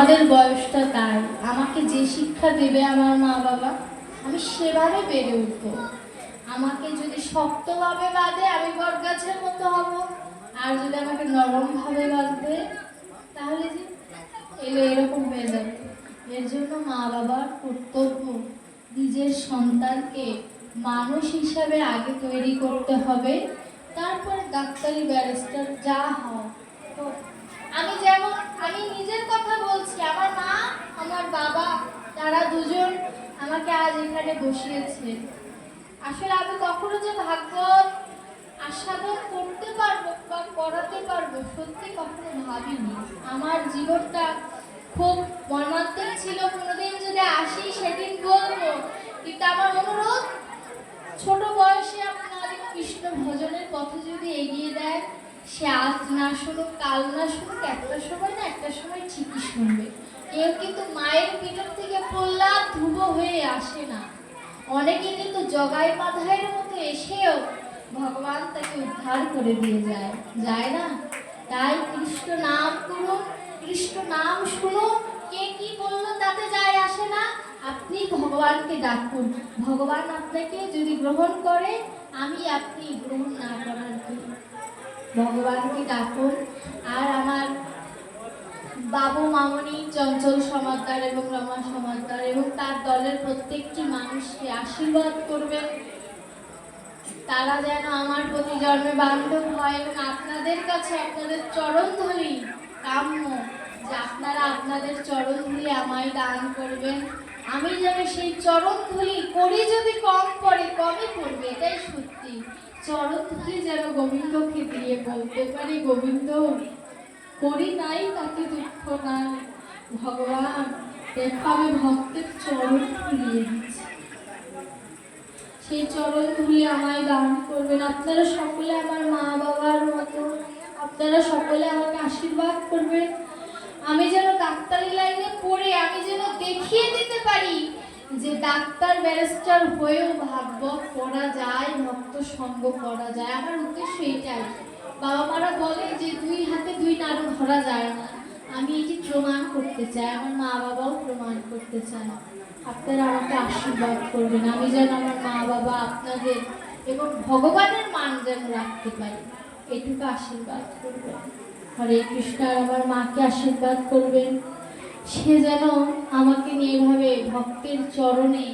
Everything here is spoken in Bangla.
আমাদের বয়সটা তাই, আমাকে যে শিক্ষা দেবে আমার মা বাবা আমি সেভাবে বেড়ে উঠবো। আমাকে যদি শক্তভাবে বাঁধে আমি বটগাছের মতো হব, আর যদি আমাকে নরমভাবে বাঁধবে তাহলে যে এরকম হয়ে যাবে। এর জন্য মা বাবার কর্তব্য নিজের সন্তানকে মানুষ হিসাবে আগে তৈরি করতে হবে, তারপরে ডাক্তারি ব্যারিস্টার যা হয়। তো আমি নিজের কথা বলছি, আমার মা আমার বাবা তারা দুজন আমাকে আজ এখানে বসিয়েছে। আসলে আমি কখনো যে ভাগ্য আস্বাদন করতে পারবো বা করাতে পারবো সত্যি কখনো ভাবিনি। আমার জীবনটা খুব মর্মান্তিক ছিল, কোনোদিন যদি আসি সেদিন বলবো। কিন্তু আমার অনুরোধ, ছোট বয়সে আপনার কৃষ্ণ ভজনের পথে যদি এগিয়ে দেয়, সে আজ না শুনুক কাল না শুনুক, একটা সময় না একটা সময় ঠিকই শুনবে। কেউ কিন্তু মায়ের পিঠর থেকে প্রহ্লাদ ধ্রুব হয়ে আসে না, অনেকে কিন্তু জগাই বাঁধাইয়ের মতো এসেও ভগবান তাকে উদ্ধার করে দিয়ে যায় না। তাই কৃষ্ণ নাম করুন, কৃষ্ণ নাম শুনুন, কে কি বললো তাতে যায় আসে না। আপনি ভগবানকে ডাকুন, ভগবান আপনাকে যদি গ্রহণ করে, আমি আপনি গ্রহণ না করার কি, ভগবানকে ডাকুন। আর আমার বাবু মামনি চঞ্চল সমাদ্দার এবং রমা সমাদ্দার এবং তার দলের প্রত্যেকটি মানুষকে আশীর্বাদ করবেন, তারা যেন আমার প্রতি জন্মে বান্ধব হয়। এবং আপনাদের কাছে আপনাদের চরণধূলি কাম্য, যে আপনারা আপনাদের চরণধূলি আমায় দান করবেন। আমি যেন সেই চরণধূলি করি, যদি কম পড়ে কমই পড়বে, এটাই সত্যি। চরণধূলি যেন গোবিন্দকে দিয়ে বলতে পারি, গোবিন্দ করি নাই তাতে দুঃখ নাই, ভগবান দেখো আমি ভক্তের চরণ ধুলিয়ে দিচ্ছি, সেই চরণ ধুলি আমায় দান করবেন। আপনারা সকলে আমার মা বাবার মতো, আপনারা সকলে আমাকে আশীর্বাদ করবেন। আমি যেন ডাক্তারি লাইনে পড়ে আমি যেন দেখিয়ে দিতে পারি যে ডাক্তার ব্যারিস্টার হয়েও ভাগবত পড়া যায়, ভক্ত সঙ্গ করা যায়। আমার উদ্দেশ্য এটাই। বাবা মারা বলে যে দুই হাতে দুই নাড়ু ধরা যায় না, আমি এটি প্রমাণ করতে চাই, আমার মা বাবাও প্রমাণ করতে চায়। আপনারা আমাকে আশীর্বাদ করবেন, আমি যেন আমার মা বাবা আপনাদের এবং ভগবানের মান যেন রাখতে পারি, এটুকু আশীর্বাদ করবেন। হরে কৃষ্ণ। আর আমার মাকে আশীর্বাদ করবেন, সে যেন আমাকে নিয়ে এভাবে ভক্তের চরণে